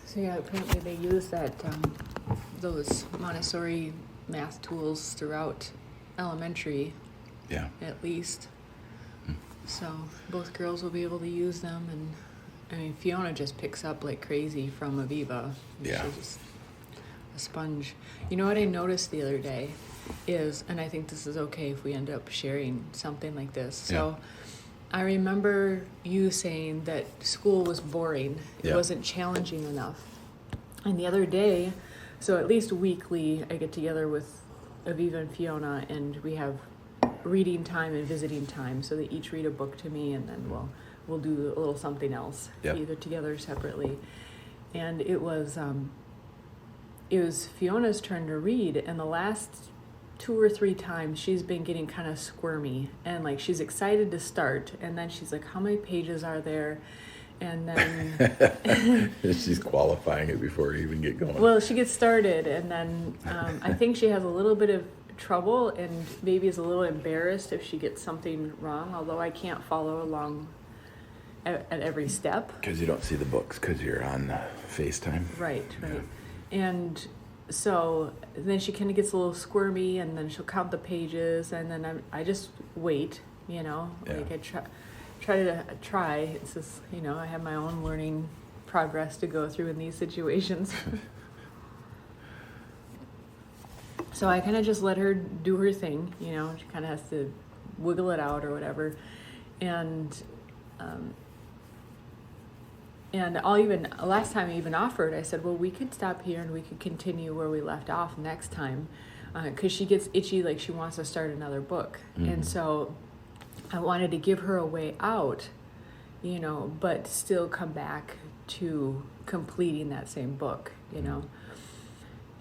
So yeah, apparently they use that those Montessori math tools throughout elementary, at least. So both girls will be able to use them, and I mean Fiona just picks up like crazy from Aviva. Yeah. She's just a sponge. You know what I noticed the other day is, and I think this is okay if we end up sharing something like this. So I remember you saying that school was boring. It wasn't challenging enough. And the other day, so at least weekly, I get together with Aviva and Fiona, and we have reading time and visiting time. So they each read a book to me, and then we'll do a little something else, either together or separately. And it was Fiona's turn to read, and the last 2 or 3 times she's been getting kind of squirmy, and like she's excited to start, and then she's like, how many pages are there? And then she's qualifying it before you even get going. Well, she gets started, and then I think she has a little bit of trouble and maybe is a little embarrassed if she gets something wrong, although I can't follow along at every step. Because you don't see the books because you're on FaceTime. Right. And so then she kind of gets a little squirmy, and then she'll count the pages, and then I just wait, like I try. It's just, I have my own learning progress to go through in these situations. So I kind of just let her do her thing, she kind of has to wiggle it out or whatever. And last time I even offered, I said, well, we could stop here and we could continue where we left off next time. Because she gets itchy, like she wants to start another book. Mm-hmm. And so I wanted to give her a way out, but still come back to completing that same book,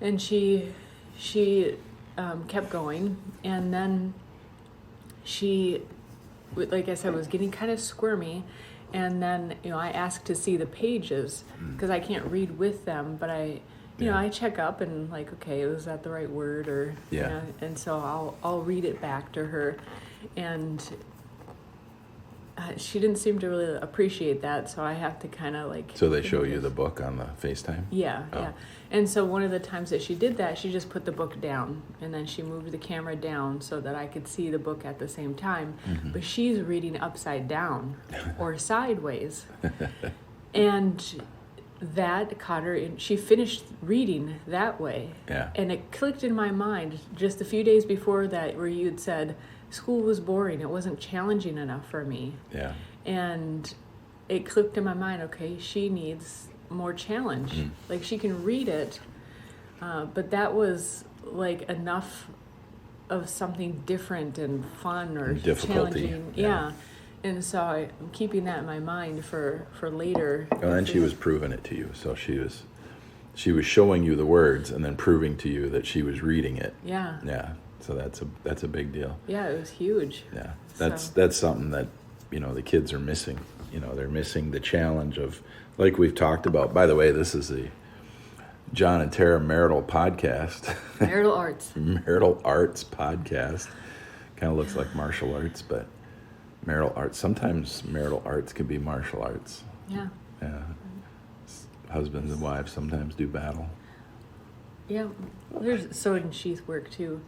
And she kept going, and then she, like I said, was getting kind of squirmy. And then, I asked to see the pages because I can't read with them, but I check up and like, okay, was that the right word? Or, and so I'll read it back to her. And she didn't seem to really appreciate that, so I have to kind of like... So they show you the book on the FaceTime? Yeah. And so one of the times that she did that, she just put the book down, and then she moved the camera down so that I could see the book at the same time. Mm-hmm. But she's reading upside down or sideways. And that caught her in. She finished reading that way. Yeah. And it clicked in my mind just a few days before that where you had said, school was boring. It wasn't challenging enough for me. Yeah. And it clicked in my mind, okay, she needs more challenge. Mm. Like she can read it, but that was like enough of something different and fun or challenging. Yeah. And so I'm keeping that in my mind for later. And then she was proving it to you. So she was showing you the words and then proving to you that she was reading it. Yeah. Yeah. So that's a big deal. Yeah, it was huge. Yeah. That's something that, the kids are missing. They're missing the challenge of, like we've talked about. By the way, this is the Jon and Tara Marital Podcast. Marital Arts. Marital Arts Podcast. Kind of looks like martial arts, but marital arts. Sometimes marital arts can be martial arts. Yeah. Yeah. Husbands and wives sometimes do battle. Yeah. There's sword and sheath work too.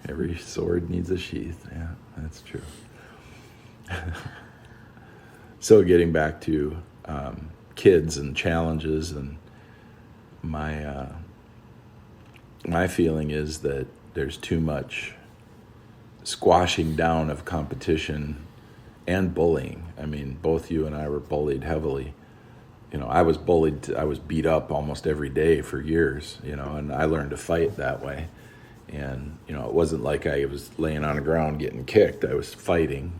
Every sword needs a sheath. Yeah, that's true. So getting back to kids and challenges, and my feeling is that there's too much squashing down of competition and bullying. I mean, both you and I were bullied heavily. I was bullied. I was beat up almost every day for years, and I learned to fight that way. And, it wasn't like I was laying on the ground getting kicked. I was fighting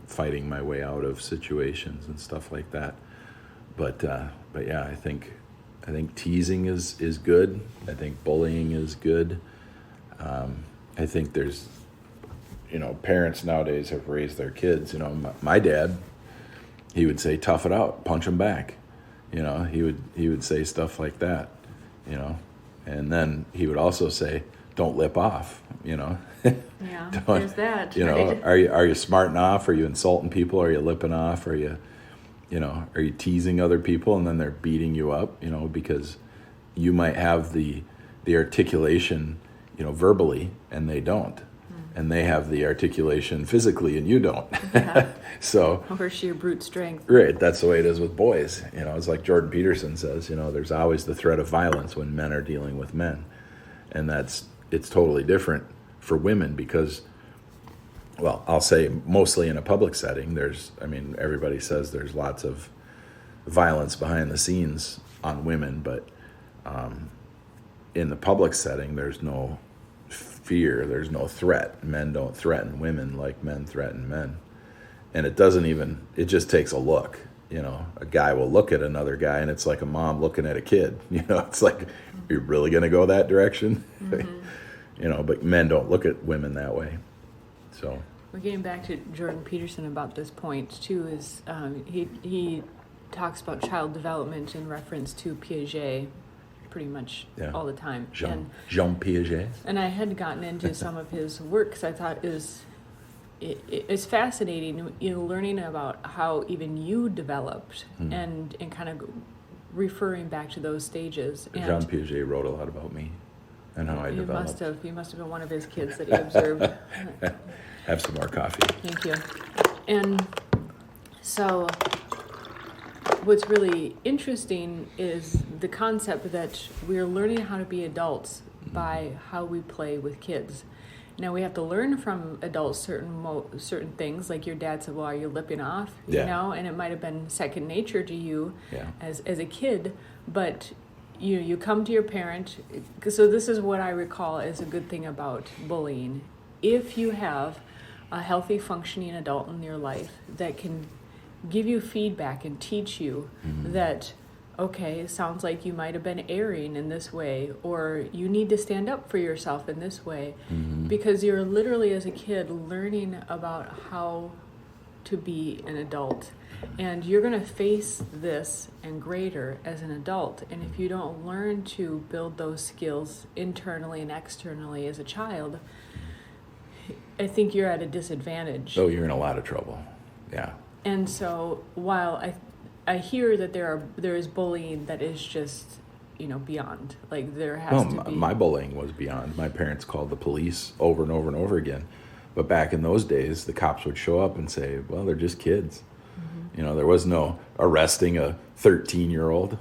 my way out of situations and stuff like that. But yeah, I think teasing is good. I think bullying is good. I think there's, parents nowadays have raised their kids. My dad, he would say, tough it out, punch them back. He would say stuff like that, and then he would also say, don't lip off, Yeah, there's that. Right? Are you smarting off? Are you insulting people? Are you lipping off? Are you, are you teasing other people and then they're beating you up, because you might have the articulation, verbally, and they don't. And they have the articulation physically and you don't. Yeah. So, or sheer brute strength. Right, that's the way it is with boys. It's like Jordan Peterson says, there's always the threat of violence when men are dealing with men. And it's totally different for women because, well, I'll say mostly in a public setting, everybody says there's lots of violence behind the scenes on women, but in the public setting, there's no fear, there's no threat. Men don't threaten women like men threaten men. And it just takes a look. A guy will look at another guy and it's like a mom looking at a kid. It's like, you're really going to go that direction? Mm-hmm. But men don't look at women that way. So we're getting back to Jordan Peterson about this point too, is he talks about child development in reference to Piaget pretty much all the time. Jean Piaget. And I had gotten into some of his work because I thought it's fascinating, learning about how even you developed and kind of referring back to those stages. And Jean Piaget wrote a lot about me and how I developed. He must have been one of his kids that he observed. Have some more coffee. Thank you. And so what's really interesting is the concept that we're learning how to be adults by how we play with kids. Now we have to learn from adults certain things, like your dad said, well, are you lipping off? And it might have been second nature to you as a kid, but you come to your parent. So this is what I recall as a good thing about bullying. If you have a healthy functioning adult in your life that can give you feedback and teach you that, okay, sounds like you might have been erring in this way, or you need to stand up for yourself in this way, because you're literally as a kid learning about how to be an adult. And you're going to face this and greater as an adult. And if you don't learn to build those skills internally and externally as a child, I think you're at a disadvantage. Oh, you're in a lot of trouble. Yeah. And so while I hear that there is bullying that is just, beyond. Like there has to be. My bullying was beyond. My parents called the police over and over and over again. But back in those days, the cops would show up and say, well, they're just kids. There was no arresting a 13-year-old.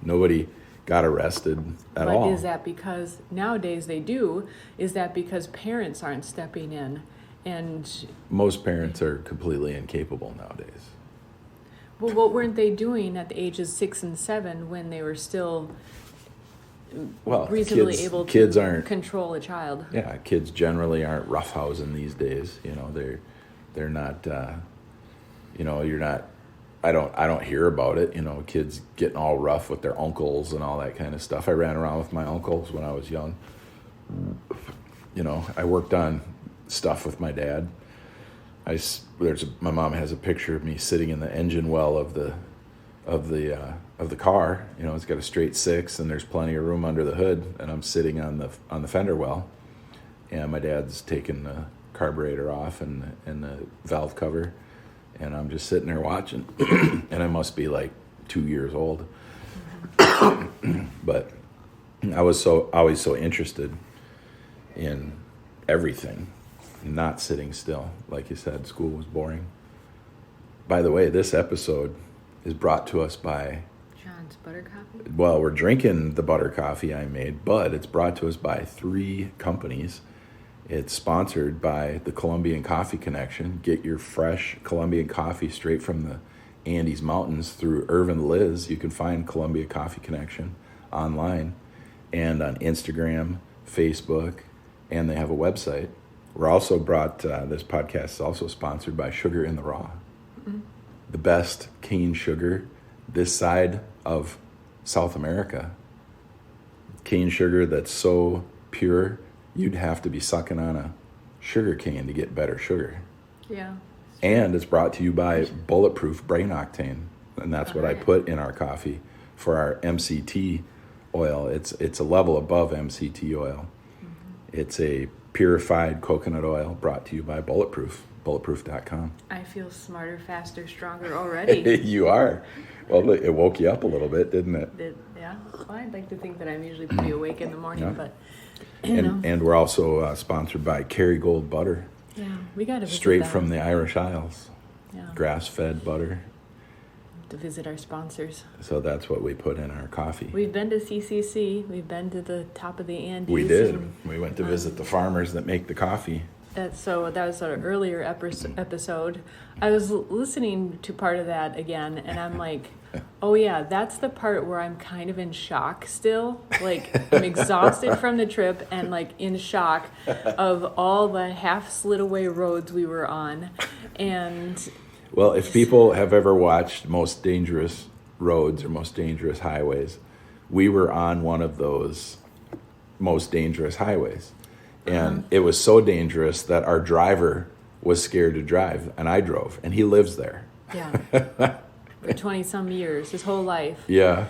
Nobody got arrested at all. But is that because nowadays they do? Is that because parents aren't stepping in? And most parents are completely incapable nowadays. Well, what weren't they doing at the ages 6 and 7 when they were still reasonably able to control a child? Yeah, kids generally aren't roughhousing these days. They're not. You're not. I don't hear about it. Kids getting all rough with their uncles and all that kind of stuff. I ran around with my uncles when I was young. I worked on stuff with my dad. My mom has a picture of me sitting in the engine well of the car. It's got a straight 6 and there's plenty of room under the hood, and I'm sitting on the fender well, and my dad's taking the carburetor off and the valve cover, and I'm just sitting there watching, and I must be like 2 years old. But I was always so interested in everything. Not sitting still. Like you said, school was boring. By the way, this episode is brought to us by John's Butter Coffee? Well, we're drinking the butter coffee I made, but it's brought to us by 3 companies. It's sponsored by the Colombian Coffee Connection. Get your fresh Colombian coffee straight from the Andes Mountains through Irvin Liz. You can find Columbia Coffee Connection online and on Instagram, Facebook, and they have a website. We're also this podcast is also sponsored by Sugar in the Raw. Mm-hmm. The best cane sugar this side of South America. Cane sugar that's so pure, you'd have to be sucking on a sugar cane to get better sugar. Yeah. And it's brought to you by Bulletproof Brain Octane. And that's what I put in our coffee for our MCT oil. It's a level above MCT oil. Mm-hmm. It's a purified coconut oil brought to you by Bulletproof bulletproof.com. I feel smarter, faster, stronger already. You are. Well, it woke you up a little bit, didn't it? Yeah. Well, I'd like to think that I'm usually pretty awake in the morning, Yeah. but And we're also sponsored by Kerrygold Butter. Yeah, we got to visit Straight them. from the Irish Isles. Yeah. Grass-fed butter. To visit our sponsors. So that's what we put in our coffee. We've been to CCC. We've been to the top of the Andes. We did. We went to visit the farmers that make the coffee. That was an earlier episode. I was listening to part of that again, and I'm like, oh yeah, that's the part where I'm kind of in shock still. Like, I'm exhausted from the trip and like in shock of all the half slid away roads we were on. And well, if people have ever watched Most Dangerous Roads or Most Dangerous Highways, we were on one of those most dangerous highways. And it was so dangerous that our driver was scared to drive, and I drove, and he lives there. Yeah. For 20-some years, his whole life. Yeah.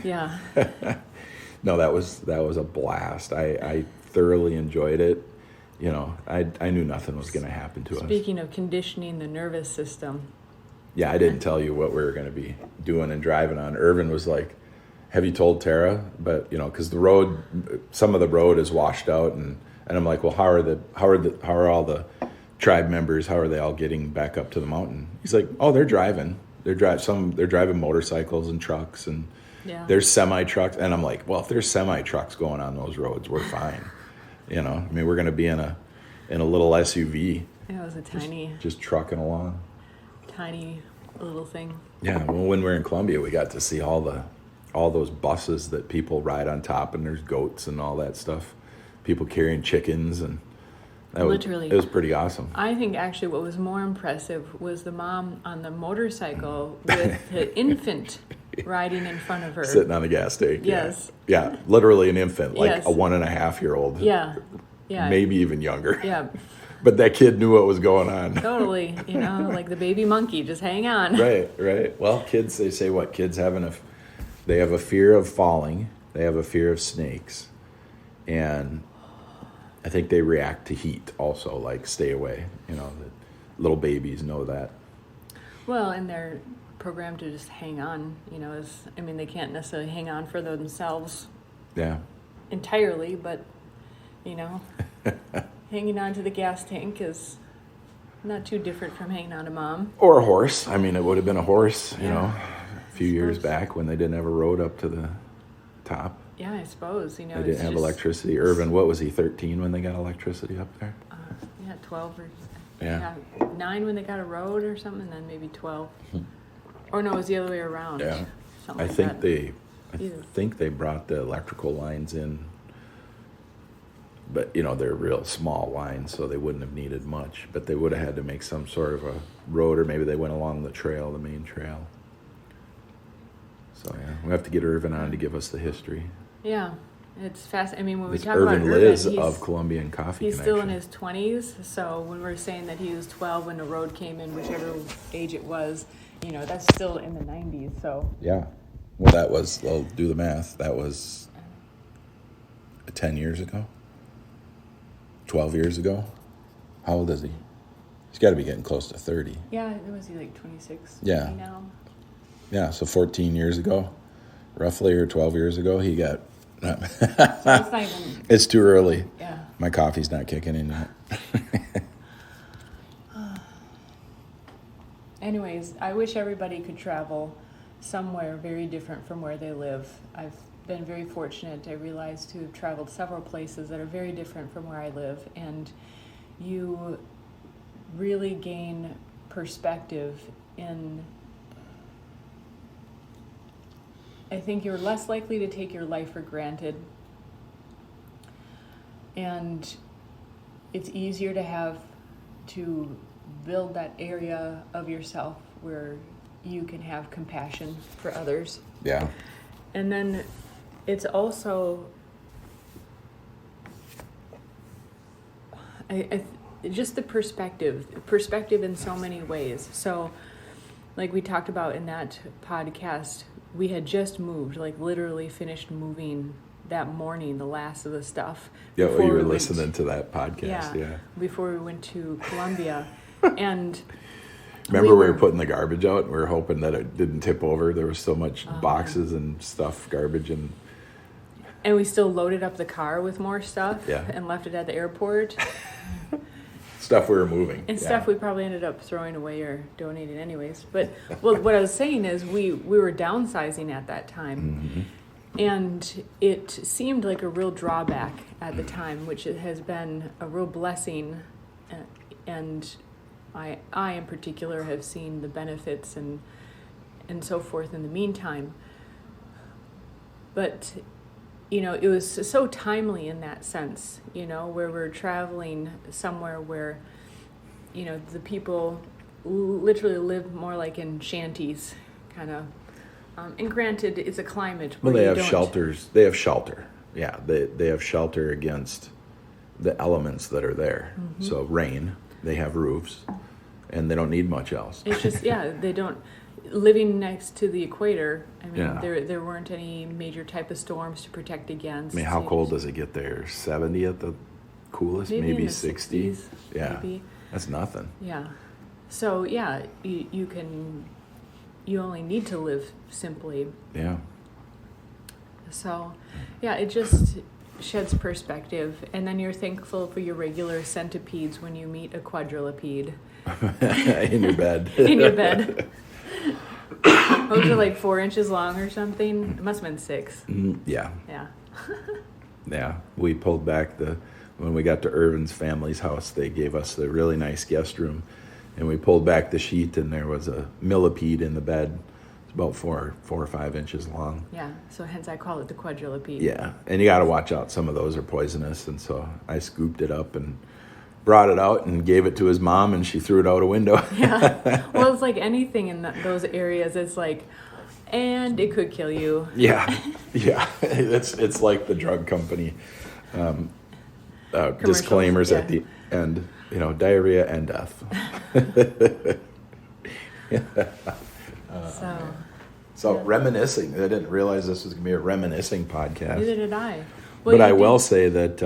Yeah. No, that was a blast. I thoroughly enjoyed it. You know, I knew nothing was going to happen to us. Speaking of conditioning the nervous system. Yeah, I didn't tell you what we were going to be doing and driving on. Irvin was like, have you told Tara? But, you know, because some of the road is washed out, and I'm like, well, how are all the tribe members, how are they all getting back up to the mountain? He's like, oh, they're driving. They're driving motorcycles and trucks, and there's semi-trucks. And I'm like, well, if there's semi-trucks going on those roads, we're fine. You know, I mean, we're going to be in a little SUV. Yeah, it was a tiny, just trucking along. Tiny little thing. Yeah, well, when we were in Columbia, we got to see all those buses that people ride on top, and there's goats and all that stuff. People carrying chickens, and it was pretty awesome. I think actually what was more impressive was the mom on the motorcycle with the infant riding in front of her. Sitting on the gas tank. Yes. Yeah, literally an infant, like a 1.5-year-old. Yeah. Yeah. Maybe even younger. Yeah. But that kid knew what was going on. Totally. You know, like the baby monkey, just hang on. Right. Well, kids, they say what? Kids they have a fear of falling. They have a fear of snakes. And I think they react to heat also, like stay away. You know, little babies know that. Well, and they're programmed to just hang on, you know, they can't necessarily hang on for themselves. Yeah. Entirely, but, you know, hanging on to the gas tank is not too different from hanging on to mom. Or a horse. I mean, it would have been a horse, you know, a few years back when they didn't have a road up to the top. Yeah, I suppose, you know. They didn't have electricity. Irvin, what was he, 13 when they got electricity up there? 12 or 9 when they got a road or something, and then maybe 12. Or no, it was the other way around. Yeah. Something I think they brought the electrical lines in, but, you know, they're real small lines, so they wouldn't have needed much. But they would have had to make some sort of a road, or maybe they went along the main trail. So, yeah, we have to get Irvin on to give us the history. Yeah, it's fast. I mean, when we It's talk Irvin about Liz Irvin, of Colombian Coffee he's Connection. still in his 20s, so when we're saying that he was 12 when the road came in, whichever age it was, you know, that's still in the 90s, so. Yeah. Well, I'll do the math, that was 10 years ago? 12 years ago? How old is he? He's got to be getting close to 30. Yeah, was he like 26 Yeah. now? Yeah, so 14 years ago, roughly, or 12 years ago, he got... So it's not even... It's too early. Yeah. My coffee's not kicking in yet. Anyways, I wish everybody could travel somewhere very different from where they live. I've been very fortunate, I realized, to have traveled several places that are very different from where I live, and you really gain perspective in... I think you're less likely to take your life for granted, and it's easier to build that area of yourself where you can have compassion for others. Yeah. And then it's also just the perspective in so many ways. So like we talked about in that podcast, we had just moved, like literally finished moving that morning, the last of the stuff. Yeah, before you were we went listening to that podcast. Yeah. Before we went to Columbia. And remember we were putting the garbage out and we were hoping that it didn't tip over. There was so much boxes and stuff, garbage, and we still loaded up the car with more stuff Yeah. and left it at the airport. stuff we were moving. And stuff we probably ended up throwing away or donating anyways. But what I was saying is we were downsizing at that time. Mm-hmm. And it seemed like a real drawback at the time, which it has been a real blessing. And I in particular have seen the benefits and so forth in the meantime. But, it was so timely in that sense, where we're traveling somewhere where, the people literally live more like in shanties, kind of. And granted, it's a climate where they have shelters. They have shelter. Yeah, they have shelter against the elements that are there. Mm-hmm. So rain, they have roofs, and they don't need much else. It's just, they don't. Living next to the equator, there weren't any major type of storms to protect against. How cold does it get there? 70 at the coolest? Maybe 60? 60s, yeah. Maybe. That's nothing. Yeah. So, you only need to live simply. Yeah. So, it just sheds perspective. And then you're thankful for your regular centipedes when you meet a quadruped. In your bed. In your bed. Those are like 4 inches long or something. It must have been 6. Yeah. Yeah. Yeah. We pulled back when we got to Irvin's family's house, they gave us the really nice guest room. And we pulled back the sheet, and there was a millipede in the bed. It's about 4 or 5 inches long. Yeah, so hence I call it the quadruped. Yeah, and you got to watch out. Some of those are poisonous, and so I scooped it up and brought it out and gave it to his mom, and she threw it out a window. Yeah, well, it's like anything in those areas. It's like, and it could kill you. Yeah. It's like the drug company disclaimers at the end. Diarrhea and death. So reminiscing. I didn't realize this was going to be a reminiscing podcast. Neither did I. But I will say that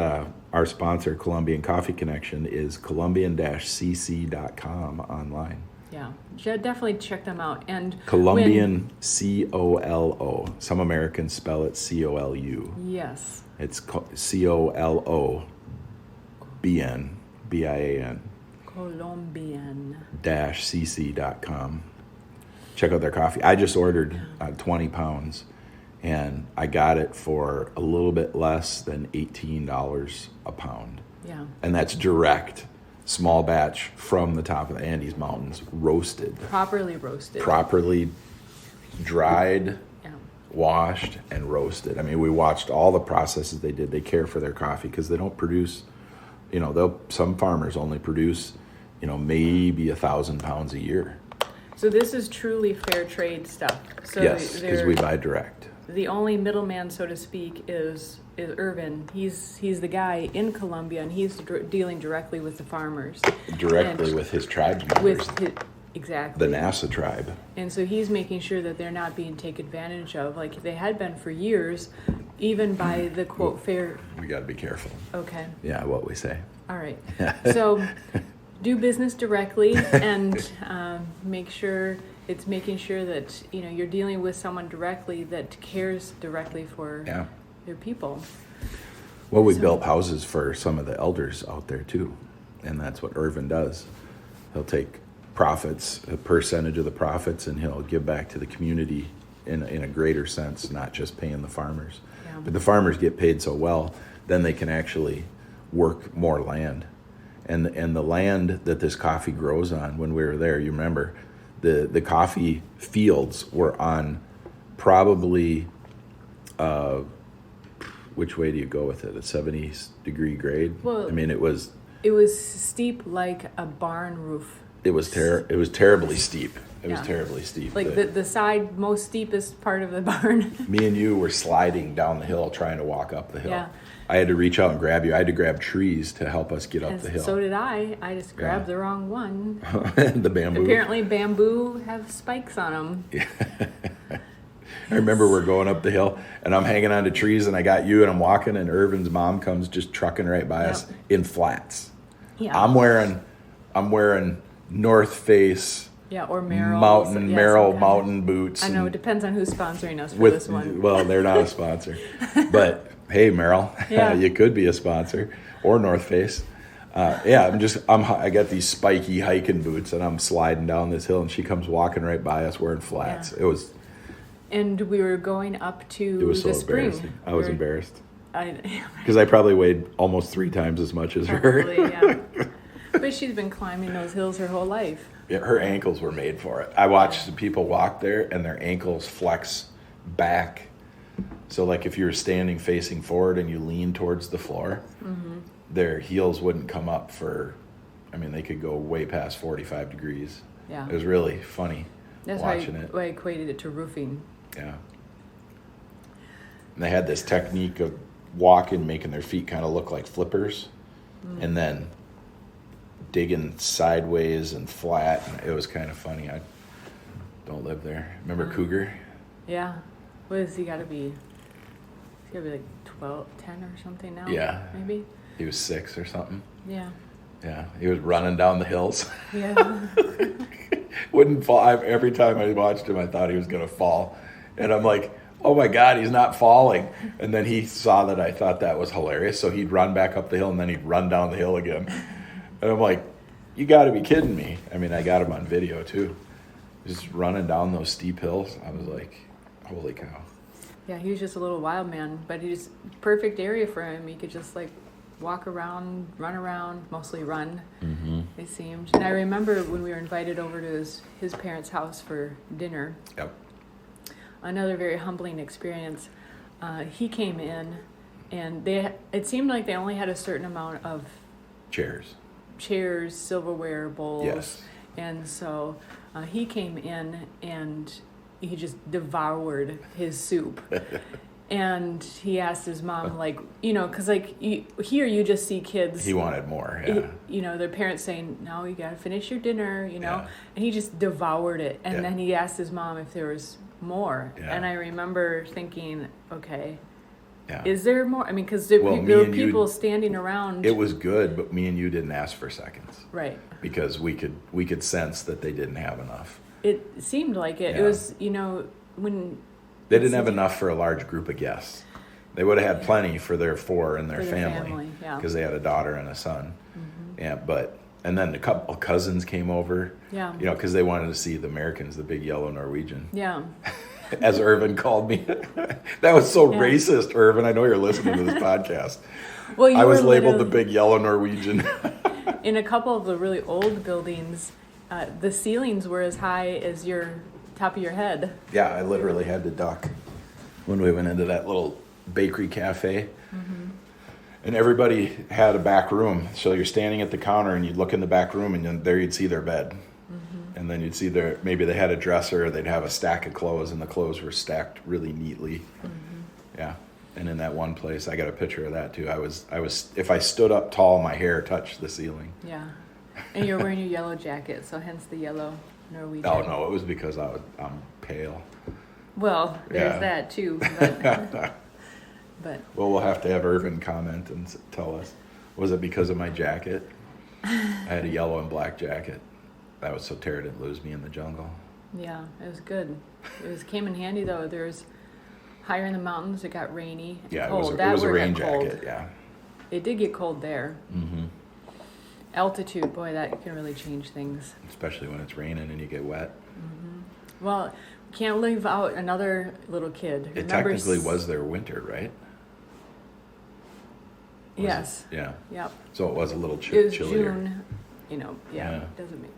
our sponsor, Colombian Coffee Connection, is colombian-cc.com online. Yeah, definitely check them out. And Colombian, C-O-L-O. Some Americans spell it C-O-L-U. Yes. It's C-O-L-O-B-N. B-I-A-N. Colombian-cc.com. Check out their coffee. I just ordered 20 pounds, and I got it for a little bit less than $18 a pound. Yeah. And that's direct, small batch from the top of the Andes Mountains, roasted. Properly roasted. Properly dried, washed, and roasted. I mean, we watched all the processes they did. They care for their coffee because they don't produce... some farmers only produce, maybe 1,000 pounds a year. So this is truly fair trade stuff. So yes, because we buy direct. The only middleman, so to speak, is Irvin. He's the guy in Colombia, and he's dealing directly with the farmers. Directly with his tribe members. Exactly. The NASA tribe. And so he's making sure that they're not being taken advantage of, like they had been for years, even by the, quote, fair... We got to be careful. Okay. Yeah, what we say. All right. So do business directly and making sure that, you're dealing with someone directly that cares directly for their people. Well, we built houses for some of the elders out there, too. And that's what Irvin does. He'll take profits, a percentage of the profits, and he'll give back to the community in a greater sense, not just paying the farmers. Yeah. But the farmers get paid so well, then they can actually work more land. And the land that this coffee grows on, when we were there, you remember, the coffee fields were on probably, which way do you go with it? A 70-degree grade? Well, I mean, it was steep like a barn roof. It was terribly steep. It was terribly steep. Like the side most steepest part of the barn. Me and you were sliding down the hill trying to walk up the hill. Yeah. I had to reach out and grab you. I had to grab trees to help us get up the hill. So did I. I just grabbed the wrong one. The bamboo. Apparently bamboo have spikes on them. I remember we're going up the hill, and I'm hanging onto trees, and I got you, and I'm walking, and Irvin's mom comes just trucking right by us in flats. Yeah. I'm wearing North Face. Yeah, or Merrill. Merrill mountain boots. I know, it depends on who's sponsoring us for this one. Well, they're not a sponsor. But hey, Merrill, you could be a sponsor. Or North Face. I got these spiky hiking boots, and I'm sliding down this hill, and she comes walking right by us wearing flats. Yeah. It was... And we were going up to It was so the spring. embarrassing. I was embarrassed. Because I probably weighed almost 3 times as much as her. Probably, yeah. But she's been climbing those hills her whole life. Yeah, her ankles were made for it. I watched the people walk there, and their ankles flex back. So, like, if you were standing facing forward and you lean towards the floor, their heels wouldn't come up they could go way past 45 degrees. Yeah. It was really funny watching it. That's why I equated it to roofing. Yeah. And they had this technique of walking, making their feet kind of look like flippers, and then digging sideways and flat. And it was kind of funny. I don't live there. Remember Cougar? Yeah. What has he got to be? He's got to be like 12, 10 or something now? Yeah. Maybe? He was 6 or something. Yeah. Yeah. He was running down the hills. Yeah. Wouldn't fall. Every time I watched him, I thought he was going to fall. And I'm like, oh my God, he's not falling. And then he saw that I thought that was hilarious. So he'd run back up the hill, and then he'd run down the hill again. And I'm like, you got to be kidding me. I got him on video too. Just running down those steep hills. I was like, holy cow. Yeah, he was just a little wild man, but he's perfect area for him. He could just like walk around, run around, mostly run, it seemed. And I remember when we were invited over to his parents' house for dinner. Yep. Another very humbling experience. He came in, and it seemed like they only had a certain amount of chairs, silverware, bowls. Yes. And so he came in, and he just devoured his soup. And he asked his mom, because here you just see kids. He wanted more, yeah. Their parents saying, no, you got to finish your dinner, Yeah. And he just devoured it. And then he asked his mom if there was more. Yeah. And I remember thinking, okay, is there more? Because there were people standing around. It was good, but me and you didn't ask for seconds. Right. Because we could sense that they didn't have enough. It seemed like it. Yeah. It was, when... They didn't have enough for a large group of guests. They would have had plenty for their 4 and their family. Because they had a daughter and a son. And then a couple cousins came over. Yeah. Because they wanted to see the Americans, the big yellow Norwegian. Yeah. As Irvin called me. That was so racist, Irvin. I know you're listening to this podcast. Well, I was labeled the big yellow Norwegian. In a couple of the really old buildings, the ceilings were as high as your top of your head. Yeah, I literally had to duck when we went into that little bakery cafe. And everybody had a back room. So you're standing at the counter, and you'd look in the back room, and then there you'd see their bed. And then you'd see maybe they had a dresser, or they'd have a stack of clothes, and the clothes were stacked really neatly. Yeah. And in that one place, I got a picture of that too. I was if I stood up tall, my hair touched the ceiling. Yeah. And you're wearing your yellow jacket, so hence the yellow Norwegian. Oh no, it was because I'm pale. Well, there's that too. But well, we'll have to have Irvin comment and tell us. Was it because of my jacket? I had a yellow and black jacket. That was so Tara didn't lose me in the jungle. Yeah, it was good. It came in handy though. There's higher in the mountains. It got rainy. And cold. It was a rain jacket. Yeah. It did get cold there. Altitude, boy, that can really change things. Especially when it's raining and you get wet. Well, can't leave out another little kid. It technically was their winter, right? Yes. Yeah. Yep. So it was a little chillier. It was June. It doesn't make...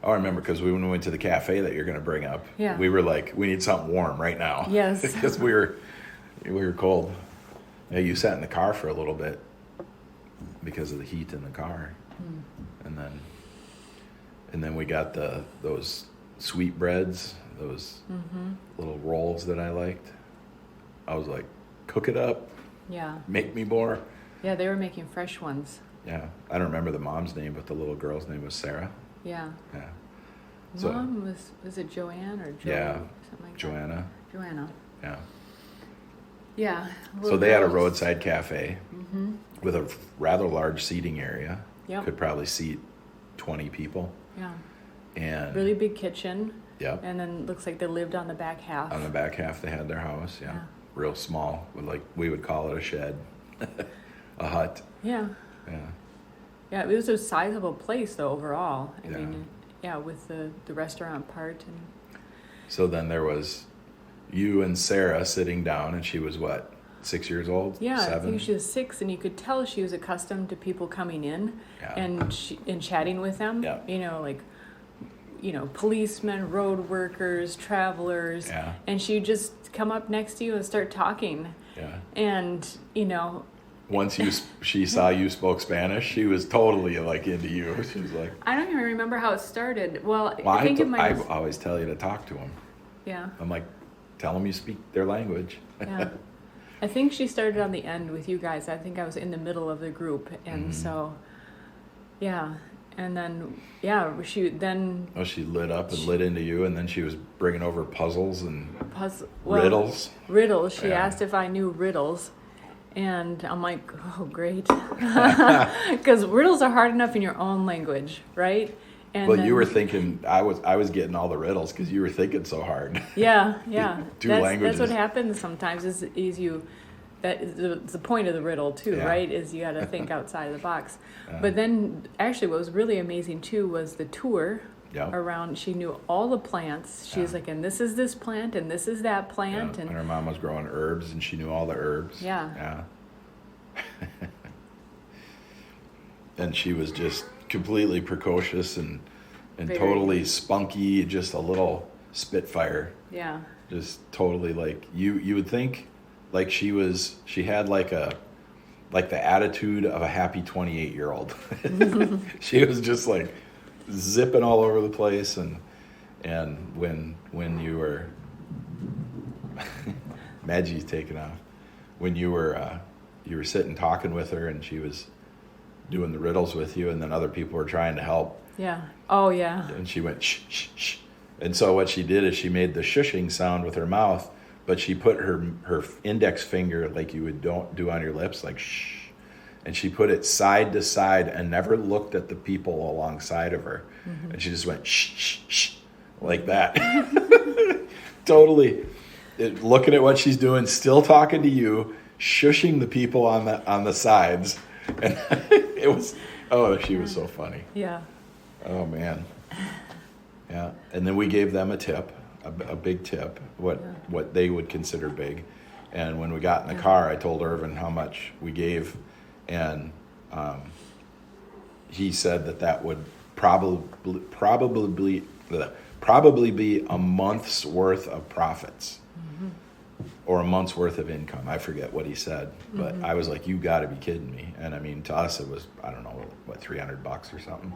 Oh, I remember because when we went to the cafe that you're going to bring up, we were like, we need something warm right now. Yes. Because we were cold. Yeah, you sat in the car for a little bit because of the heat in the car. And then we got those sweet breads, those little rolls that I liked. I was like, cook it up. Yeah. Make me more. Yeah, they were making fresh ones. Yeah. I don't remember the mom's name, but the little girl's name was Sarah. Yeah. Yeah. Mom was it Joanne or Jo? Yeah. Something like Joanna. Joanna. Yeah. Yeah. So they had a roadside cafe with a rather large seating area. Yep. Could probably seat 20 people. Yeah. And really big kitchen. Yep. And then looks like they lived on the back half. On the back half, they had their house. Yeah. Real small, like we would call it a shed, a hut. Yeah. Yeah. Yeah, it was a sizable place though overall. I mean, with the restaurant part and. So then there was you and Sarah sitting down, and she was what, 6 years old? Yeah, 7? I think she was 6, and you could tell she was accustomed to people coming in and chatting with them. Yeah. Policemen, road workers, travelers. Yeah. And she'd just come up next to you and start talking. Yeah. And, once she saw you spoke Spanish, she was totally like into you. She was like, I don't even remember how it started. Well, I think I always tell you to talk to them. Yeah. I'm like, tell them you speak their language. Yeah. I think she started on the end with you guys. I think I was in the middle of the group. And so, yeah. And then, she lit up and lit into you, and then she was bringing over puzzles and riddles. Riddles. She asked if I knew riddles. And I'm like, oh, great. Because riddles are hard enough in your own language, right? And you were thinking, I was getting all the riddles because you were thinking so hard. Yeah. Languages. That's what happens sometimes is that is the point of the riddle too, right? Is you got to think outside of the box. But then actually what was really amazing too was the tour around. She knew all the plants. She was like, and this is this plant and this is that plant. And her mom was growing herbs and she knew all the herbs. Yeah. And she was just completely precocious and Very. Totally spunky, just a little spitfire. Yeah. Just totally like you would think like she had like the attitude of a happy 28-year-old. She was just like zipping all over the place and when you were Maggie's taking off. When you were sitting talking with her and she was doing the riddles with you and then other people were trying to help. Yeah. Oh yeah. And she went shh shh shh. And so what she did is she made the shushing sound with her mouth, but she put her index finger like you would do on your lips, like shh. And she put it side to side and never looked at the people alongside of her. Mm-hmm. And she just went shh shh shh like that. Totally looking at what she's doing, still talking to you, shushing the people on the sides. And she was so funny. Yeah. Oh man. Yeah. And then we gave them a tip, a big tip, what they would consider big. And when we got in the car, I told Irvin how much we gave, and he said that would probably be a month's worth of profits. Or a month's worth of income. I forget what he said, but I was like, you got to be kidding me. And I mean, to us, it was, I don't know, what, $300 or something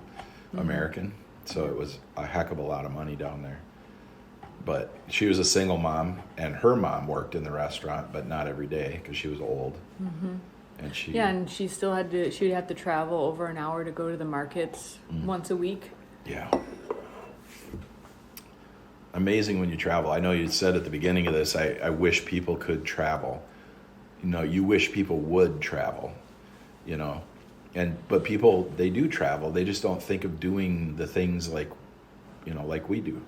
American. So it was a heck of a lot of money down there. But she was a single mom, and her mom worked in the restaurant, but not every day because she was old. Mm-hmm. And she still she'd have to travel over an hour to go to the markets once a week. Yeah. Amazing when you travel. I know you said at the beginning of this, I wish people could travel. You wish people would travel, but people, they do travel. They just don't think of doing the things like we do.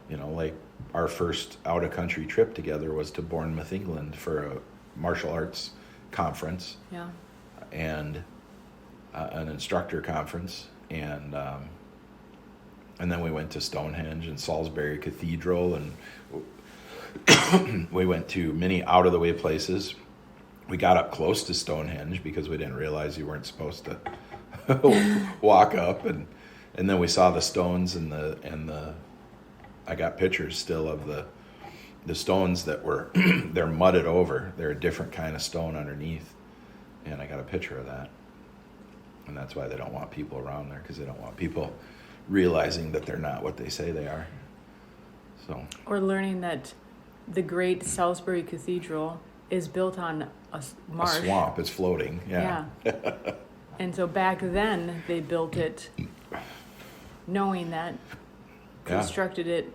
Like our first out of country trip together was to Bournemouth, England for a martial arts conference. Yeah. And an instructor conference. And then we went to Stonehenge and Salisbury Cathedral, and we went to many out-of-the-way places. We got up close to Stonehenge because we didn't realize you weren't supposed to walk up, and then we saw the stones and the. I got pictures still of the stones that were they're mudded over. They're a different kind of stone underneath, and I got a picture of that. And that's why they don't want people around there, because they don't want people realizing that they're not what they say they are. So. Or learning that the great Salisbury Cathedral is built on a marsh. A swamp. It's floating. Yeah. And so back then they built it knowing that, constructed it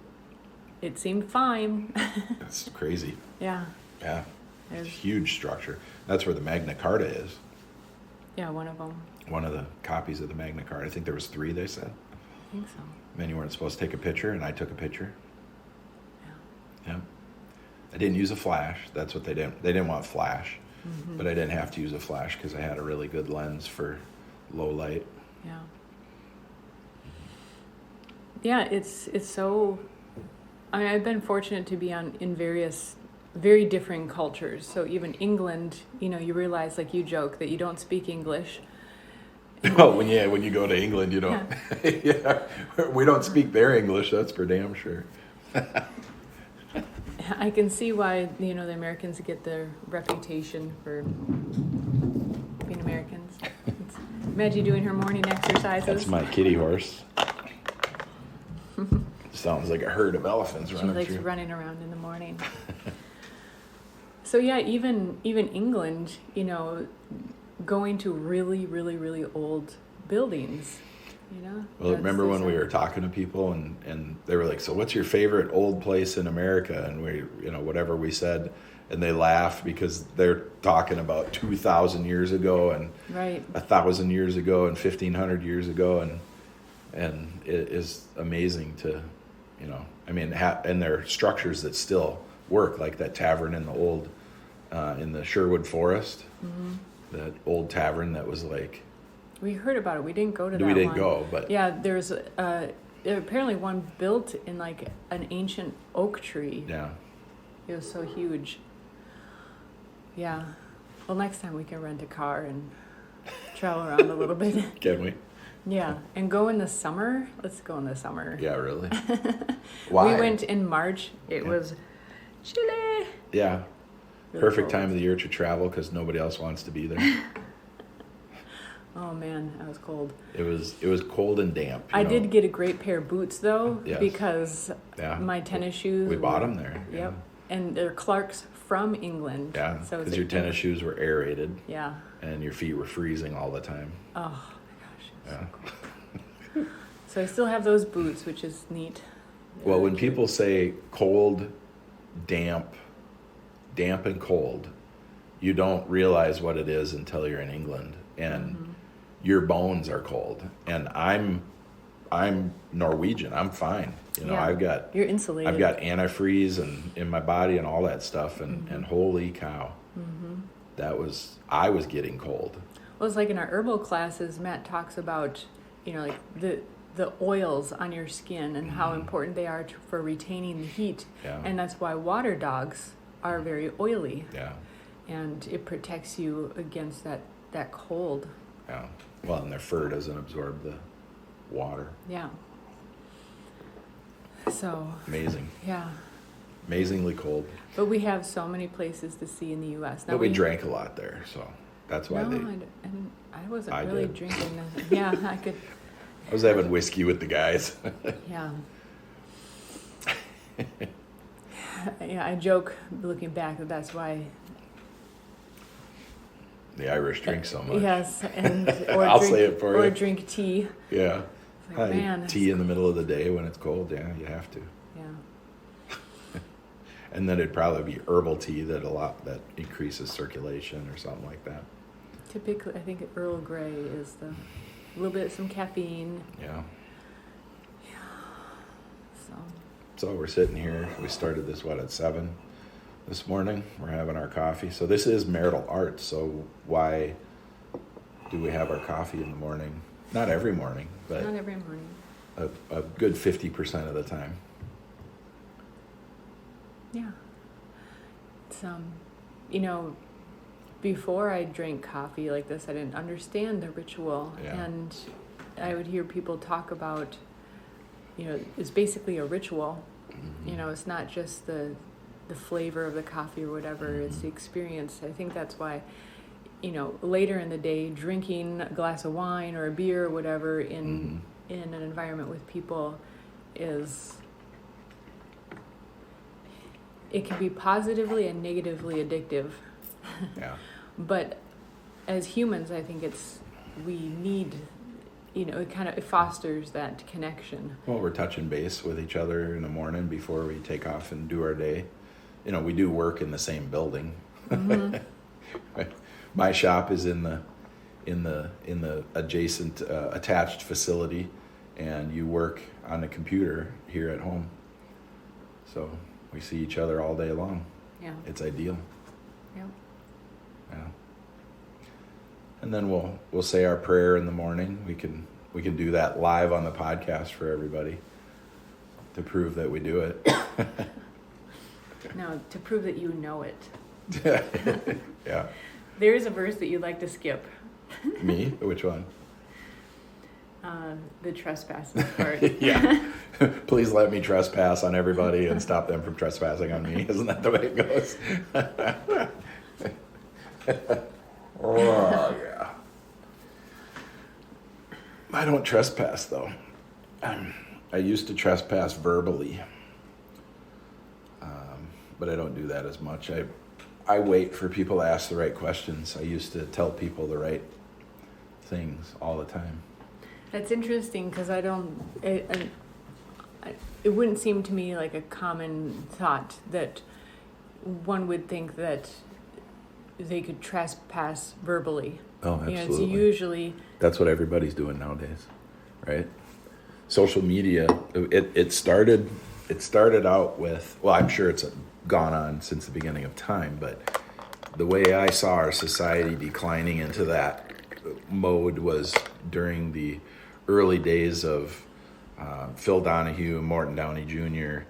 it seemed fine. It's crazy. Yeah. Yeah. It's a huge structure. That's where the Magna Carta is. Yeah, one of them. One of the copies of the Magna Carta. I think there was 3, they said. I think so. Then you weren't supposed to take a picture, and I took a picture. Yeah. Yeah. I didn't use a flash. That's what they didn't. They didn't want flash. Mm-hmm. But I didn't have to use a flash because I had a really good lens for low light. Yeah. Yeah, it's so... I mean, I've been fortunate to be in various very different cultures. So even England, you realize, like you joke, that you don't speak English. Oh, when you go to England, you don't. Yeah. We don't speak their English, that's for damn sure. I can see why, the Americans get their reputation for being Americans. Maggie doing her morning exercises. That's my kitty horse. Sounds like a herd of elephants running through. She likes running around in the morning. So yeah, even England, going to really, really, really old buildings, Well, remember when we were talking to people and they were like, so what's your favorite old place in America? And we, whatever we said, and they laugh because they're talking about 2,000 years ago and right. 1,000 years ago and 1,500 years ago. And it is amazing to, and there are structures that still work, like that tavern in the old, in the Sherwood Forest, mm-hmm. That old tavern that was like... We heard about it. We didn't go to that one. We didn't go, but... Yeah, there's apparently one built in like an ancient oak tree. Yeah. It was so huge. Yeah. Well, next time we can rent a car and travel around a little bit. Can we? Yeah, and go in the summer. Let's go in the summer. Yeah, really? Why? We went in March. It was chilly. Yeah. Really Perfect cold. time of the year to travel because nobody else wants to be there. Oh man, that was cold. It was cold and damp. I did get a great pair of boots though, yes. Because my tennis shoes. We bought them there. Yep, yeah. And they're Clark's from England. Yeah, so because your tennis shoes were aerated. Yeah. And your feet were freezing all the time. Oh my gosh. Yeah. So cool. So I still have those boots, which is neat. Well, when people say cold, damp and cold, you don't realize what it is until you're in England and mm-hmm. your bones are cold. And I'm Norwegian. I'm fine. Yeah. You're insulated. I've got antifreeze and in my body and all that stuff and, mm-hmm. and holy cow. Mm-hmm. I was getting cold. Well, it's like in our herbal classes, Matt talks about, like the oils on your skin and mm-hmm. how important they are for retaining the heat. Yeah. And that's why water dogs are very oily. Yeah. And it protects you against that cold. Yeah. Well, and their fur doesn't absorb the water. Yeah. So. Amazing. Yeah. Amazingly cold. But we have so many places to see in the U.S. But we drank a lot there, so that's why I wasn't really drinking. Yeah, I could. I was having whiskey with the guys. Yeah. Yeah, I joke looking back that's why the Irish drink so much. Yes, and I'll say it for you. Or drink tea. Yeah. Like, man, tea in the middle of the day when it's cold, yeah, you have to. Yeah. And then it'd probably be herbal tea that increases circulation or something like that. Typically, I think Earl Grey is a little bit some caffeine. Yeah. Yeah. So we're sitting here. We started this at 7 this morning. We're having our coffee. So this is Marital Arts. So why do we have our coffee in the morning? Not every morning, but not every morning. A good 50% of the time. Yeah. It's before I drank coffee like this, I didn't understand the ritual. Yeah. And I would hear people talk about, it's basically a ritual. Mm-hmm. It's not just the flavor of the coffee or whatever, mm-hmm. It's the experience. I think that's why, later in the day, drinking a glass of wine or a beer or whatever in an environment with people it can be positively and negatively addictive. Yeah. But as humans, I think we need it fosters that connection. Well, we're touching base with each other in the morning before we take off and do our day. We do work in the same building. Mm-hmm. My shop is in the adjacent attached facility, and you work on the computer here at home. So we see each other all day long. Yeah. It's ideal. Yeah. Yeah. And then we'll say our prayer in the morning. We can do that live on the podcast for everybody to prove that we do it. No, to prove that you know it. Yeah. There is a verse that you'd like to skip. Me? Which one? The trespassing part. Yeah. Please let me trespass on everybody and stop them from trespassing on me. Isn't that the way it goes? Oh, yeah. I don't trespass, though. I used to trespass verbally. But I don't do that as much. I wait for people to ask the right questions. I used to tell people the right things all the time. That's interesting because it wouldn't seem to me like a common thought that one would think that they could trespass verbally. Oh, absolutely. It's usually... That's what everybody's doing nowadays, right? Social media, it started out with, well, I'm sure it's gone on since the beginning of time, but the way I saw our society declining into that mode was during the early days of Phil Donahue, Morton Downey Jr.,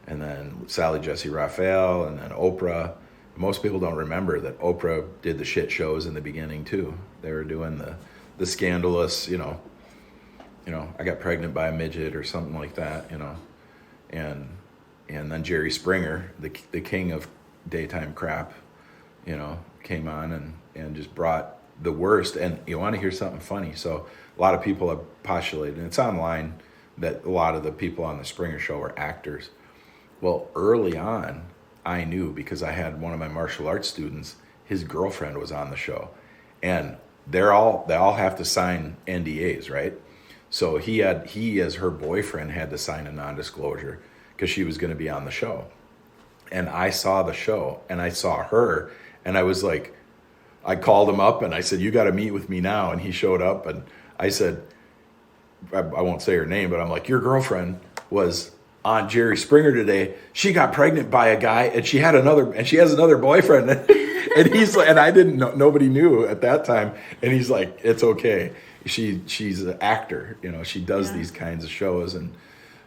and then Sally Jesse Raphael, and then Oprah. Most people don't remember that Oprah did the shit shows in the beginning too. They were doing the scandalous, I got pregnant by a midget or something like that, and then Jerry Springer, the king of daytime crap, came on and just brought the worst. And you want to hear something funny? So a lot of people have postulated, and it's online, that a lot of the people on the Springer show were actors. Well, early on, I knew because I had one of my martial arts students, his girlfriend was on the show, and they all have to sign NDAs, right? So he as her boyfriend had to sign a non-disclosure because she was going to be on the show. And I saw the show and I saw her, and I was like, I called him up and I said, you got to meet with me now. And he showed up, and I said, I won't say her name, but I'm like, your girlfriend was on Jerry Springer today. She got pregnant by a guy, and she has another boyfriend. And he's like, and I didn't know, nobody knew at that time. And he's like, it's okay. She's an actor, she does these kinds of shows, and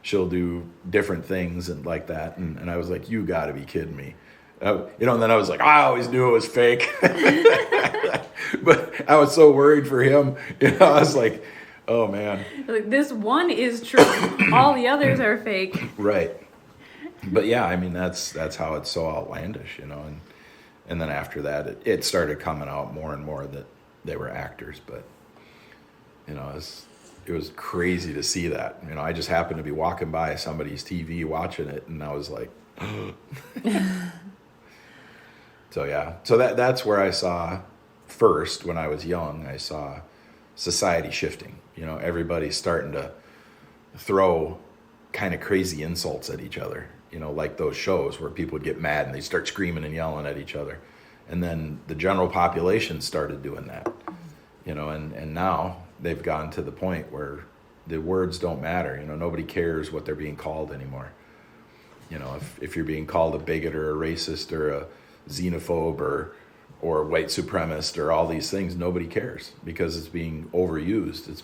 she'll do different things and like that. And I was like, you got to be kidding me. And then I was like, I always knew it was fake. But I was so worried for him. I was like, oh man. Like, this one is true. All the others are fake. Right. But yeah, I mean, that's how it's so outlandish, and then after that, it started coming out more and more that they were actors. But, it was crazy to see that. I just happened to be walking by somebody's TV watching it, and I was like, so yeah. So that's where I saw first, when I was young, I saw society shifting. Everybody's starting to throw kind of crazy insults at each other, like those shows where people would get mad and they start screaming and yelling at each other. And then the general population started doing that, and now they've gotten to the point where the words don't matter. Nobody cares what they're being called anymore. If you're being called a bigot or a racist or a xenophobe or white supremacist or all these things, nobody cares because it's being overused.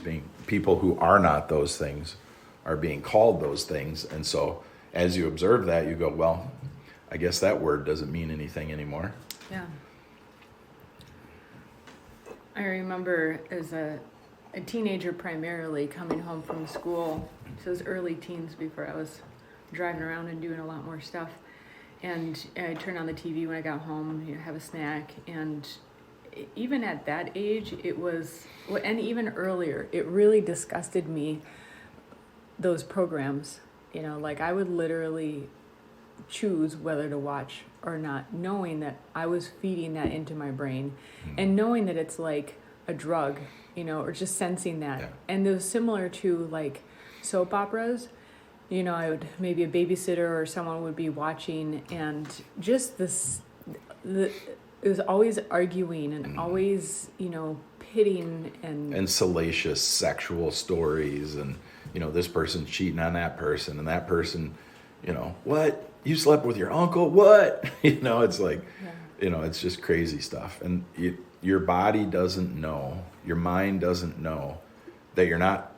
People who are not those things are being called those things. And so as you observe that, you go, well, I guess that word doesn't mean anything anymore. Yeah. I remember as a teenager primarily coming home from school, so it was early teens before I was driving around and doing a lot more stuff. And I turned on the TV when I got home, have a snack. And even at that age, it was, and even earlier, it really disgusted me, those programs. Like I would literally choose whether to watch or not, knowing that I was feeding that into my brain, and knowing that it's like a drug, or just sensing that. Yeah. And it was similar to like soap operas. I would, maybe a babysitter or someone would be watching, and just it was always arguing and always, pitting and salacious sexual stories, and this person's cheating on that person, and that person, what, you slept with your uncle, what? It's like, it's just crazy stuff. And your body doesn't know, your mind doesn't know that you're not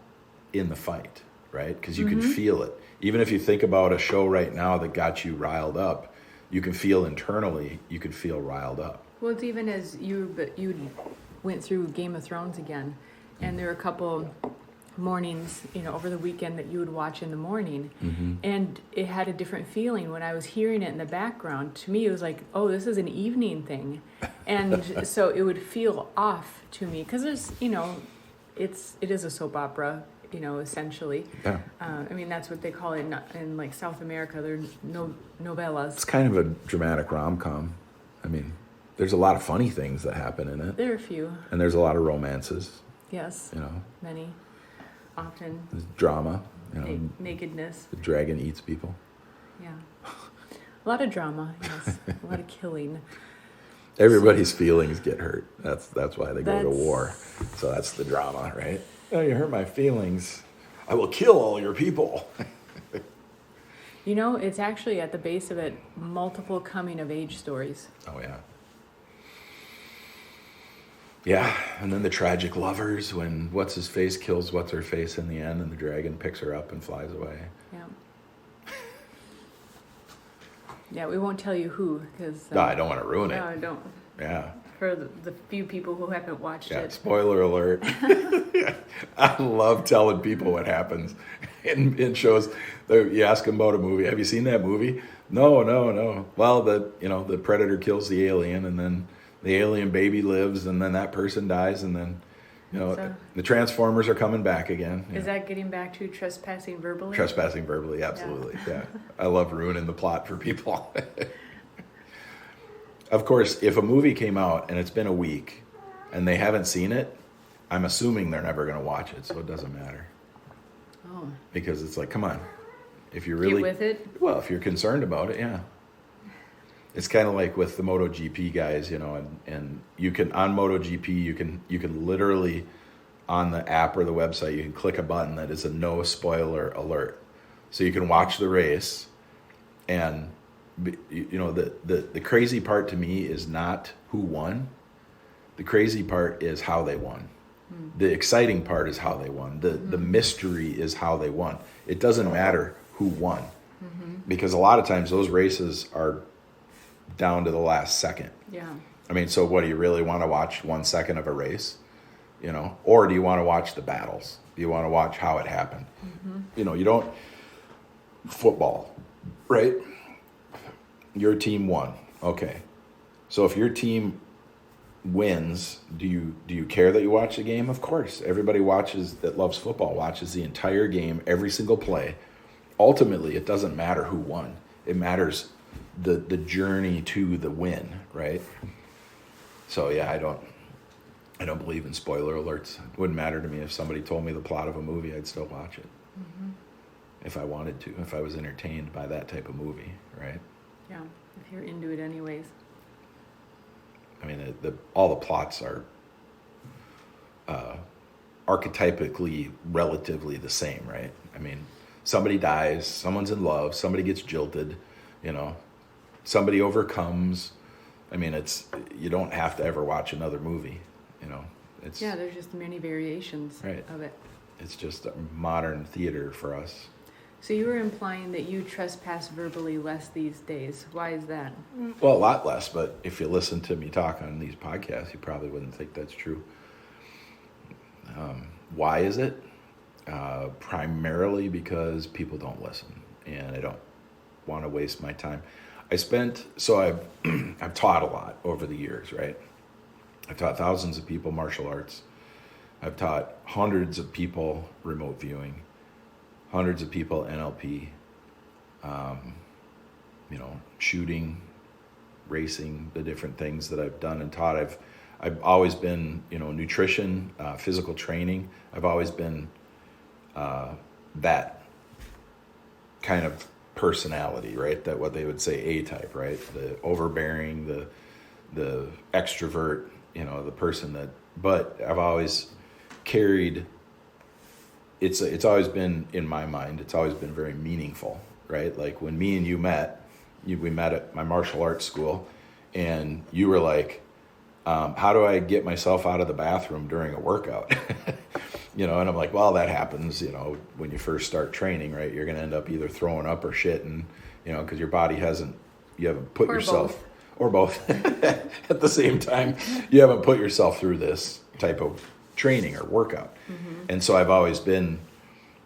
in the fight, right? Because you can feel it. Even if you think about a show right now that got you riled up, you can feel internally, you can feel riled up. Well, it's even as you went through Game of Thrones again, and there were a couple mornings, over the weekend that you would watch in the morning, and it had a different feeling when I was hearing it in the background. To me, it was like, oh, this is an evening thing, and so it would feel off to me because there's, it is a soap opera, essentially. Yeah. That's what they call it in like South America. They're novellas. It's kind of a dramatic rom-com. There's a lot of funny things that happen in it. There are a few. And there's a lot of romances. Yes. Many. Often. There's drama. Nakedness. The dragon eats people. Yeah. A lot of drama, yes. A lot of killing. Everybody's feelings get hurt. That's why they go to war. So that's the drama, right? Oh, you hurt my feelings. I will kill all your people. It's actually at the base of it, multiple coming-of-age stories. Oh, yeah. Yeah, and then the tragic lovers when what's-his-face kills what's-her-face in the end, and the dragon picks her up and flies away. Yeah. Yeah, we won't tell you who, because... no, I don't want to ruin it. No, I don't. Yeah. For the few people who haven't watched it. Spoiler alert. I love telling people what happens in shows. You ask them about a movie. Have you seen that movie? No. Well, the predator kills the alien, and then the alien baby lives, and then that person dies, and then so, the Transformers are coming back again. Is that getting back to trespassing verbally? Trespassing verbally, absolutely. Yeah. I love ruining the plot for people. Of course, if a movie came out and it's been a week and they haven't seen it, I'm assuming they're never going to watch it, so it doesn't matter. Oh. Because it's like, come on. If you're really... Get with it? Well, if you're concerned about it, yeah. It's kind of like with the MotoGP guys, and you can, on MotoGP, you can literally, on the app or the website, you can click a button that is a no spoiler alert. So you can watch the race, and... the crazy part to me is not who won. The crazy part is how they won. The exciting part is how they won. The mystery is how they won. It doesn't matter who won, because a lot of times those races are down to the last second. Yeah. So what, do you really want to watch 1 second of a race? Or do you want to watch the battles? Do you want to watch how it happened? You don't... Football, right? Your team won. Okay. So if your team wins, do you care that you watch the game? Of course. Everybody that loves football watches the entire game, every single play. Ultimately, it doesn't matter who won. It matters the journey to the win, right? So yeah, I don't believe in spoiler alerts. It wouldn't matter to me if somebody told me the plot of a movie, I'd still watch it. If I wanted to, if I was entertained by that type of movie, right? Yeah, if you're into it anyways. All the plots are archetypically relatively the same, right? Somebody dies, someone's in love, somebody gets jilted, somebody overcomes. You don't have to ever watch another movie, there's just many variations of it. It's just modern theater for us. So you were implying that you trespass verbally less these days. Why is that? Well, a lot less, but if you listen to me talk on these podcasts, you probably wouldn't think that's true. Why is it? Primarily because people don't listen, and I don't want to waste my time. I've taught a lot over the years, right? I've taught thousands of people martial arts. I've taught hundreds of people remote viewing. Hundreds of people NLP, shooting, racing, the different things that I've done and taught. I've always been, nutrition, physical training. I've always been that kind of personality, right? That what they would say A-type, right? The overbearing, the extrovert, the person that. But I've always carried. It's always been in my mind. It's always been very meaningful, right? Like when me and you met, we met at my martial arts school, and you were like, how do I get myself out of the bathroom during a workout? And I'm like, well, that happens, when you first start training, right? You're going to end up either throwing up or shitting, because your body you haven't put yourself, or both at the same time, you haven't put yourself through this type of training or workout. Mm-hmm. And so I've always been,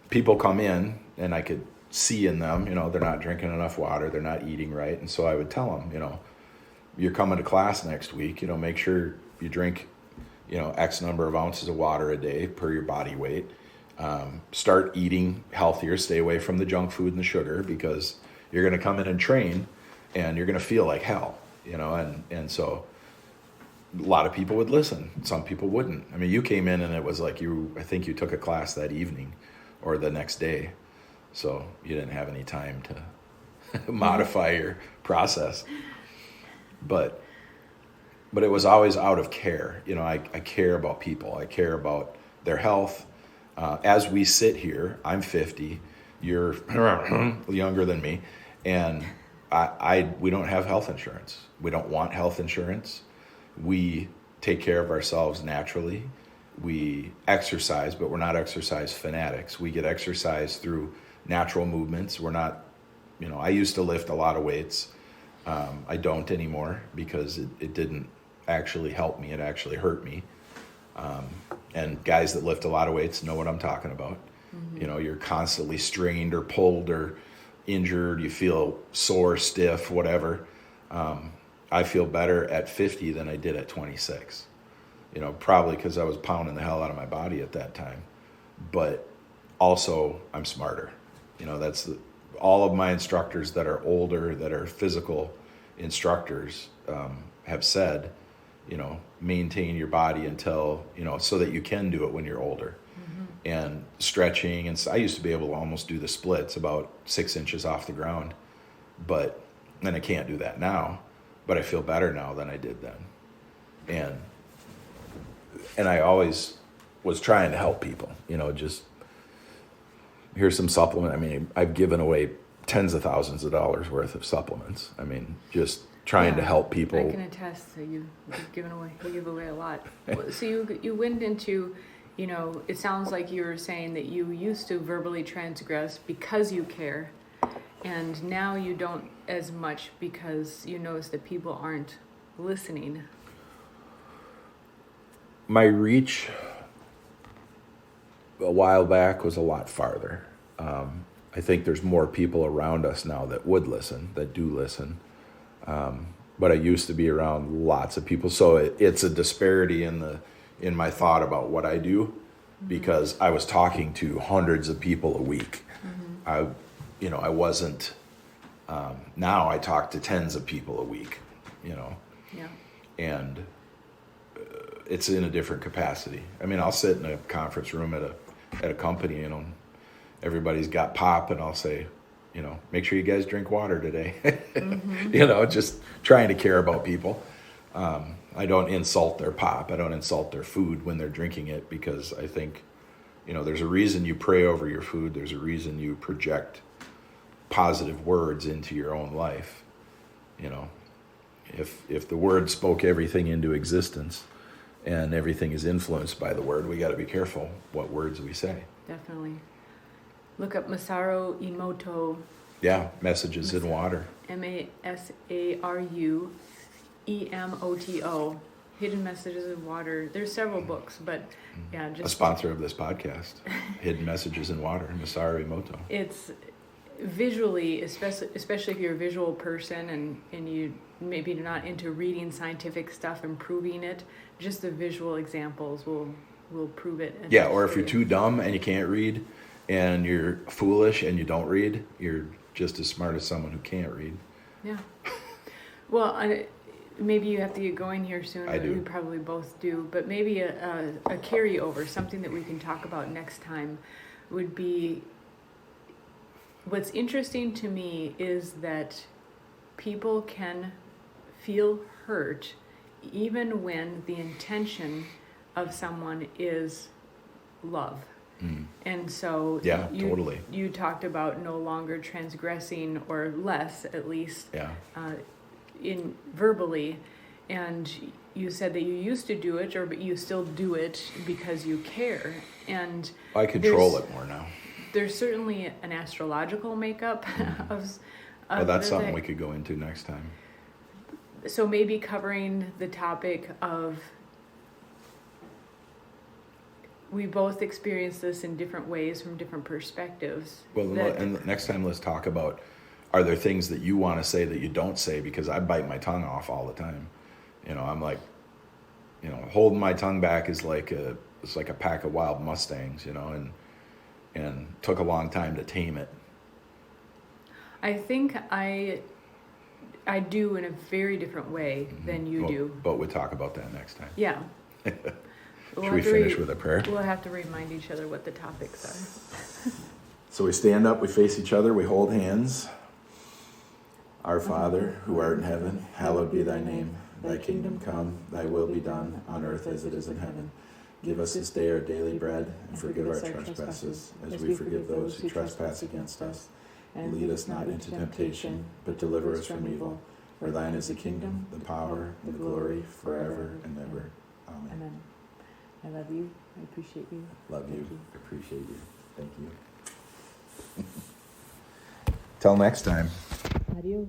people come in and I could see in them, they're not drinking enough water, they're not eating right. And so I would tell them, you're coming to class next week, make sure you drink, X number of ounces of water a day per your body weight. Start eating healthier, stay away from the junk food and the sugar, because you're going to come in and train and you're going to feel like hell, and so a lot of people would listen. Some people wouldn't. I mean, you came in and it was like I think you took a class that evening or the next day. So you didn't have any time to modify your process. But it was always out of care. I care about people. I care about their health. As we sit here, I'm 50. You're younger than me. And we don't have health insurance. We don't want health insurance. We take care of ourselves naturally. We exercise, but we're not exercise fanatics. We get exercise through natural movements. We're not, I used to lift a lot of weights. I don't anymore because it didn't actually help me. It actually hurt me. And guys that lift a lot of weights know what I'm talking about. Mm-hmm. You're constantly strained or pulled or injured. You feel sore, stiff, whatever. I feel better at 50 than I did at 26. Probably because I was pounding the hell out of my body at that time. But also, I'm smarter. All of my instructors that are older, that are physical instructors, have said, maintain your body until, so that you can do it when you're older. Mm-hmm. And stretching. And so I used to be able to almost do the splits about 6 inches off the ground. And I can't do that now. But I feel better now than I did then. And I always was trying to help people, just here's some supplement. I mean, I've given away tens of thousands of dollars worth of supplements. I mean, just trying to help people. I can attest that you give away a lot. So you went into, it sounds like you were saying that you used to verbally transgress because you care. And now you don't as much because you notice that people aren't listening. My reach a while back was a lot farther. I think there's more people around us now that would listen, that do listen. But I used to be around lots of people. So it's a disparity in my thought about what I do, mm-hmm. because I was talking to hundreds of people a week. Mm-hmm. I wasn't, now I talk to tens of people a week, Yeah. And it's in a different capacity. I mean, I'll sit in a conference room at a company, everybody's got pop, and I'll say, make sure you guys drink water today. Mm-hmm. Just trying to care about people. I don't insult their pop. I don't insult their food when they're drinking it, because I think, there's a reason you pray over your food. There's a reason you project positive words into your own life. If the word spoke everything into existence and everything is influenced by the word, we got to be careful what words we say. Definitely. Look up Masaru Emoto. Yeah, Messages in Water. Masaruemoto. Hidden Messages in Water. There's several books, but yeah, just a sponsor of this podcast. Hidden Messages in Water, Masaru Emoto. It's visually, especially if you're a visual person and you maybe not into reading scientific stuff and proving it, just the visual examples will prove it. Yeah, or if you're too dumb and you can't read, and you're foolish and you don't read, you're just as smart as someone who can't read. Yeah. Well, maybe you have to get going here soon. I do. We probably both do. But maybe a carryover, something that we can talk about next time, would be, what's interesting to me is that people can feel hurt even when the intention of someone is love. And so Yeah, totally. You talked about no longer transgressing, or less at least, Yeah. in verbally, and you said that you used to do it, but you still do it because you care. And I control it more now. there's certainly an astrological makeup of Well, that's something we could go into next time. So maybe covering the topic of, we both experience this in different ways from different perspectives. Well, and next time let's talk about, are there things that you want to say that you don't say? Because I bite my tongue off all the time. I'm like, holding my tongue back is like it's like a pack of wild Mustangs, and took a long time to tame it. I think I do in a very different way than you do. But we'll talk about that next time. Yeah. Should we finish with a prayer? We'll have to remind each other what the topics are. So we stand up, we face each other, we hold hands. Our Father, who art in heaven, hallowed be thy name. Thy kingdom come, thy will be done, on earth as it is in heaven. Give us this day our daily bread, and forgive our trespasses, as we forgive those who trespass against us. And lead us not into temptation, but deliver us from evil. For thine is the kingdom, the power, and the glory, forever and ever. Amen. Amen. I love you. I appreciate you. Love you. Appreciate you. Thank you. Till next time. Adios.